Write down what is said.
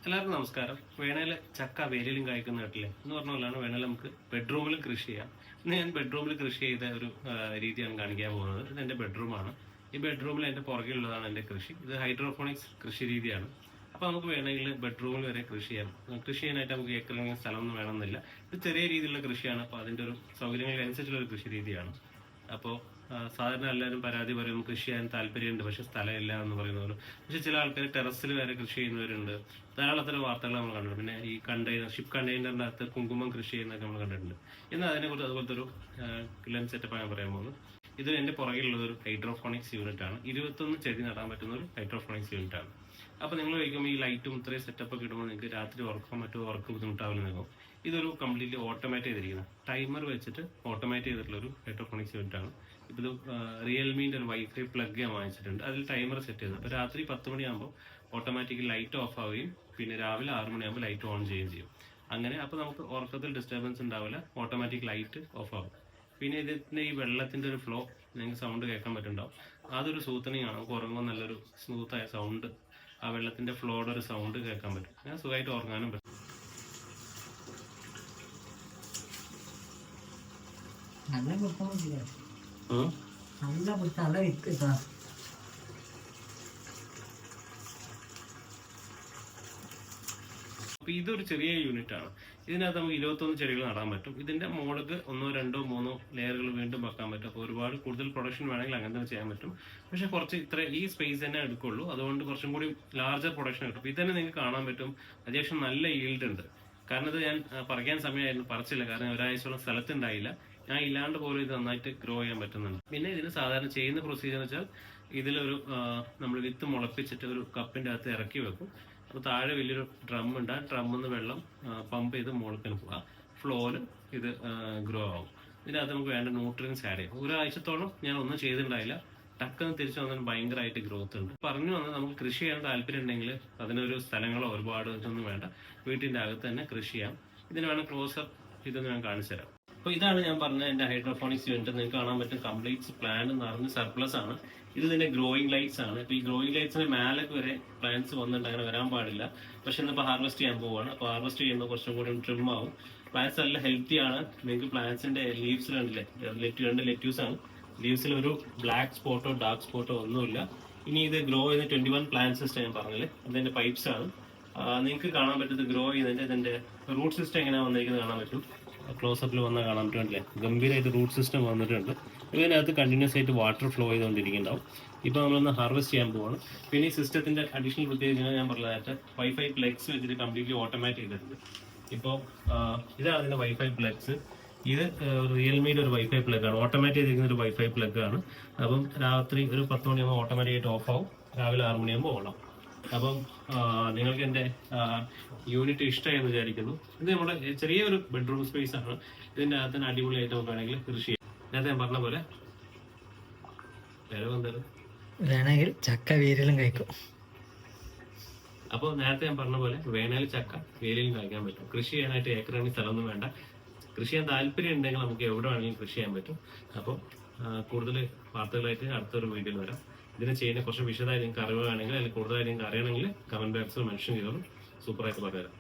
എല്ലാവർക്കും നമസ്കാരം. വേണേൽ ചക്ക വേലിയിലും കായ്ക്കുന്ന കേട്ടില്ലേ എന്ന് പറഞ്ഞ പോലെയാണ് വേണേൽ നമുക്ക് ബെഡ്റൂമിലും കൃഷി ചെയ്യാം. ഇന്ന് ഞാൻ ബെഡ്റൂമിൽ കൃഷി ചെയ്ത ഒരു രീതിയാണ് കാണിക്കാൻ പോകുന്നത്. ഇത് എൻ്റെ ബെഡ്റൂമാണ്. ഈ ബെഡ്റൂമിൽ എൻ്റെ പുറകിലുള്ളതാണ് എൻ്റെ കൃഷി. ഇത് ഹൈഡ്രോഫോണിക്സ് കൃഷി രീതിയാണ്. അപ്പോൾ നമുക്ക് വേണമെങ്കിൽ ബെഡ്റൂമിൽ വരെ കൃഷി ചെയ്യാം. കൃഷി ചെയ്യാനായിട്ട് നമുക്ക് ഏക്കറിന് സ്ഥലമൊന്നും വേണമെന്നില്ല. ഇത് ചെറിയ രീതിയിലുള്ള കൃഷിയാണ്. അപ്പോൾ അതിൻ്റെ ഒരു സൗകര്യങ്ങൾക്കനുസരിച്ചുള്ള ഒരു കൃഷി രീതിയാണ്. അപ്പോൾ സാധാരണ എല്ലാവരും പരാതി പറയും കൃഷി ചെയ്യാൻ താല്പര്യമുണ്ട് പക്ഷെ സ്ഥലമില്ല എന്ന് പറയുന്നവർ. പക്ഷെ ചില ആൾക്കാർ ടെറസിൽ വരെ കൃഷി ചെയ്യുന്നവരുണ്ട്. ധാരാളം തരം വാർത്തകൾ നമ്മൾ കണ്ടിട്ടുണ്ട്. പിന്നെ ഈ ഷിപ്പ് കണ്ടെയ്നറിൻ്റെ അകത്ത് കുങ്കുമം കൃഷി ചെയ്യുന്നതൊക്കെ നമ്മൾ കണ്ടിട്ടുണ്ട്. എന്നാൽ അതിനെക്കുറിച്ച് അതുപോലത്തെ ഒരു ലെൻസ് സെറ്റപ്പാണ് ഞാൻ പറയാൻ പോകുന്നത്. ഇത് എൻ്റെ പുറകിലുള്ളത് ഒരു ഹൈഡ്രോഫോണിക്സ് യൂണിറ്റ് ആണ്. 21 ചെടി നടാൻ പറ്റുന്ന ഒരു ഹൈഡ്രോഫോണിക്സ് യൂണിറ്റ് ആണ്. അപ്പോൾ നിങ്ങൾ ചോദിക്കുമ്പോൾ ഈ ലൈറ്റും ഇത്രയും സെറ്റപ്പ് ഒക്കെ ഇടുമ്പോൾ നിങ്ങൾക്ക് രാത്രി ഉറക്കം മറ്റോ വർക്ക് ബുദ്ധിമുട്ടാവില്ല നിൽക്കും. ഇതൊരു കംപ്ലീറ്റ്ലി ഓട്ടോമാറ്റ് ചെയ്തിരിക്കുന്നത് ടൈമർ വെച്ചിട്ട് ഓട്ടോമാറ്റ് ചെയ്തിട്ടുള്ള ഒരു ഹൈഡ്രോഫോണിക്സ് യൂണിറ്റ് ആണ്. ഇപ്പോൾ ഇത് റിയൽമീൻ്റെ ഒരു വൈഫൈ പ്ലഗ് ഞാൻ വാങ്ങിച്ചിട്ടുണ്ട്. അതിൽ ടൈമർ സെറ്റ് ചെയ്തത്. അപ്പോൾ രാത്രി 10 മണിയാകുമ്പോൾ ഓട്ടോമാറ്റിക്കലി ലൈറ്റ് ഓഫ് ആവുകയും പിന്നെ രാവിലെ 6 മണിയാകുമ്പോൾ ലൈറ്റ് ഓൺ ചെയ്യുകയും ചെയ്യും. അങ്ങനെ അപ്പോൾ നമുക്ക് ഉറക്കത്തിൽ ഡിസ്റ്റർബൻസ് ഉണ്ടാവില്ല. ഓട്ടോമാറ്റിക് ലൈറ്റ് ഓഫ് ആകും. പിന്നെ ഇതിൻ്റെ ഈ വെള്ളത്തിൻ്റെ ഒരു ഫ്ലോ നിങ്ങൾക്ക് സൗണ്ട് കേൾക്കാൻ പറ്റുന്നുണ്ടാവും. അതൊരു സൂത്തനിങ് ആണ്. നമുക്ക് ഉറങ്ങുമ്പോൾ നല്ലൊരു സ്മൂത്തായ സൗണ്ട്, ആ വെള്ളത്തിൻ്റെ ഫ്ലോയുടെ ഒരു സൗണ്ട് കേൾക്കാൻ പറ്റും. ഞാൻ സുഖമായിട്ട് ഉറങ്ങാനും പറ്റും. നല്ല വിത്ത്. അപ്പോൾ ഇതൊരു ചെറിയ യൂണിറ്റ് ആണ്. ഇതിനകത്ത് നമുക്ക് 21 ചെടികൾ നടാൻ പറ്റും. ഇതിന്റെ മുകളിൽ 1, 2, 3 ലെയറുകൾ വീണ്ടും വെക്കാൻ പറ്റും. അപ്പോൾ ഒരുപാട് കൂടുതൽ പ്രൊഡക്ഷൻ വേണമെങ്കിൽ അങ്ങനെ തന്നെ ചെയ്യാൻ പറ്റും. പക്ഷെ കുറച്ച് ഈ സ്പേസ് തന്നെ എടുക്കുള്ളൂ. അതുകൊണ്ട് കുറച്ചും കൂടി ലാർജർ പ്രൊഡക്ഷൻ കിട്ടും. ഇത് തന്നെ നിങ്ങൾക്ക് കാണാൻ പറ്റും അത്യാവശ്യം നല്ല ഈൽഡ് ഉണ്ട്. കാരണം ഇത് ഞാൻ പറിക്കാൻ സമയമായിരുന്നു, പറിച്ചില്ല. കാരണം ഒരാഴ്ചയോളം സ്ഥലത്തുണ്ടായില്ല. ഞാൻ ഇല്ലാണ്ട് പോലും ഇത് നന്നായിട്ട് ഗ്രോ ചെയ്യാൻ പറ്റുന്നുണ്ട്. പിന്നെ ഇതിന് സാധാരണ ചെയ്യുന്ന പ്രൊസീജിയർ എന്ന് വെച്ചാൽ ഇതിലൊരു നമ്മൾ വിത്ത് മുളപ്പിച്ചിട്ട് ഒരു കപ്പിൻ്റെ അകത്ത് ഇറക്കി വെക്കും. അപ്പോൾ താഴെ വലിയൊരു ഡ്രം ഉണ്ട്. ആ ഡ്രമ്മിൽ നിന്ന് വെള്ളം പമ്പ് ചെയ്ത് മുകളിൽ പോകുക. ഫ്ലോയിൽ ഇത് ഗ്രോ ആവും. ഇതിനകത്ത് നമുക്ക് വേണ്ട ന്യൂട്രിയൻസ് ആഡ് ചെയ്യും. ഒരാഴ്ചത്തോളം ഞാൻ ഒന്നും ചെയ്തിട്ടുണ്ടായില്ല. ടക്കെന്ന് തിരിച്ചു വന്നാൽ ഭയങ്കരമായിട്ട് ഗ്രോത്ത് ഉണ്ട്. പറഞ്ഞു വന്നാൽ നമുക്ക് കൃഷി ചെയ്യാൻ താല്പര്യം ഉണ്ടെങ്കിൽ അതിനൊരു സ്ഥലങ്ങളോ ഒരുപാട് ഇതൊന്നും വേണ്ട. വീട്ടിൻ്റെ അകത്ത് തന്നെ കൃഷി ചെയ്യാം. ഇതിന് വേണം ക്ലോസർ ഇതൊന്ന് ഞാൻ കാണിച്ചു തരാം. അപ്പോൾ ഇതാണ് ഞാൻ പറഞ്ഞ എൻ്റെ ഹൈഡ്രോഫോണിക്സ് യൂണിറ്റ്. നിങ്ങൾക്ക് കാണാൻ പറ്റും കംപ്ലീറ്റ് പ്ലാന്റ് നിറഞ്ഞ് സർപ്ലസ് ആണ്. ഇത് ഇതിന്റെ ഗ്രോയിങ് ലൈറ്റ്സ് ആണ്. ഇപ്പോൾ ഈ ഗ്രോയിങ് ലൈറ്റ്സിന് മേലേക്ക് വരെ പ്ലാന്റ്സ് വന്നിട്ട് അങ്ങനെ വരാൻ പാടില്ല. പക്ഷെ ഇന്നിപ്പോൾ ഹാർവെസ്റ്റ് ചെയ്യാൻ പോവുകയാണ്. അപ്പോൾ ഹാർവെസ്റ്റ് ചെയ്യുമ്പോൾ കുറച്ചും കൂടി ട്രിം ആവും. പ്ലാന്റ്സ് നല്ല ഹെൽത്തി ആണ്. നിങ്ങൾക്ക് പ്ലാന്റ്സിന്റെ ലീവ്സ് കണ്ടില്ലേ, 2 ലെറ്റ്യൂസ് ആണ്. ലീവ്സിൽ ഒരു ബ്ലാക്ക് സ്പോട്ടോ ഡാർക്ക് സ്പോട്ടോ ഒന്നുമില്ല. ഇനി ഇത് ഗ്രോ ചെയ്യുന്ന 21 പ്ലാന്റ് സിസ്റ്റം ഞാൻ പറഞ്ഞില്ലേ, അതിന്റെ പൈപ്സ് ആണ്. നിങ്ങൾക്ക് കാണാൻ പറ്റുന്നത് ഗ്രോ ചെയ്യുന്നതിന്റെ ഇതിന്റെ റൂട്ട് സിസ്റ്റം എങ്ങനെയാണ് വന്നിരിക്കുന്നത് കാണാൻ പറ്റും. ക്ലോസപ്പിൽ വന്നാൽ കാണാൻ പറ്റുമല്ലേ, ഗംഭീരമായിട്ട് റൂട്ട് സിസ്റ്റം വന്നിട്ടുണ്ട്. ഇതിനകത്ത് കണ്ടിന്യൂസ് ആയിട്ട് വാട്ടർ ഫ്ലോ ചെയ്തുകൊണ്ടിരിക്കുന്നുണ്ടാവും. ഇപ്പോൾ നമ്മളൊന്ന് ഹാർവെസ്റ്റ് ചെയ്യാൻ പോവാണ്. പിന്നെ ഈ സിസ്റ്റത്തിന്റെ അഡീഷണൽ പ്രത്യേകിച്ച് ഞാൻ പറഞ്ഞതായിട്ട് വൈഫൈ പ്ലഗ്സ് വെച്ചിട്ട് കംപ്ലീറ്റ്ലി ഓട്ടോമാറ്റ് ചെയ്തിട്ടുണ്ട്. ഇപ്പോൾ ഇതാണ് അതിന്റെ വൈഫൈ പ്ലഗ്സ്. ഇത് റിയൽമിയുടെ ഒരു വൈഫൈ പ്ലഗ് ആണ്. ഓട്ടോമാറ്റ് ചെയ്തിരിക്കുന്ന ഒരു വൈഫൈ പ്ലഗ് ആണ്. അപ്പം രാത്രി ഒരു 10 മണിയാകുമ്പോൾ ഓട്ടോമാറ്റിക്കായിട്ട് ഓഫ് ആവും. രാവിലെ 6 മണിയാകുമ്പോൾ ഓണം. അപ്പം നിങ്ങൾക്ക് എൻ്റെ യൂണിറ്റ് ഇഷ്ടമായി എന്ന് വിചാരിക്കുന്നു. ഇത് നമ്മുടെ ചെറിയൊരു ബെഡ്റൂം സ്പേസ് ആണ്. ഇതിൻ്റെ അകത്ത് തന്നെ അടിപൊളിയായിട്ട് നമുക്ക് വേണമെങ്കിൽ കൃഷി ചെയ്യാം. നേരത്തെ ഞാൻ പറഞ്ഞ പോലെ വേണമെങ്കിൽ ചക്ക വേരിലും കഴിക്കും. അപ്പോൾ നേരത്തെ ഞാൻ പറഞ്ഞ പോലെ വേണേൽ ചക്ക വേലിയിലും കഴിക്കാൻ പറ്റും. കൃഷി ചെയ്യാനായിട്ട് ഏക്കറാണെങ്കിൽ സ്ഥലമൊന്നും വേണ്ട. കൃഷി ചെയ്യാൻ താല്പര്യം ഉണ്ടെങ്കിൽ നമുക്ക് എവിടെ വേണമെങ്കിലും കൃഷി ചെയ്യാൻ പറ്റും. അപ്പോൾ കൂടുതൽ വാർത്തകളായിട്ട് അടുത്തൊരു വീഡിയോയിൽ വരാം. ഇതിനെ ചെയ്യുന്ന കുറച്ച് വിശദമായി നിങ്ങൾക്ക് അറിവുകയാണെങ്കിൽ അല്ലെങ്കിൽ കൂടുതലായി നിങ്ങൾക്ക് അറിയണമെങ്കിൽ കമന്റ് ബോക്സിൽ മെൻഷൻ ചെയ്തോളൂ. സൂപ്പറായിട്ട് പറഞ്ഞുതരാം.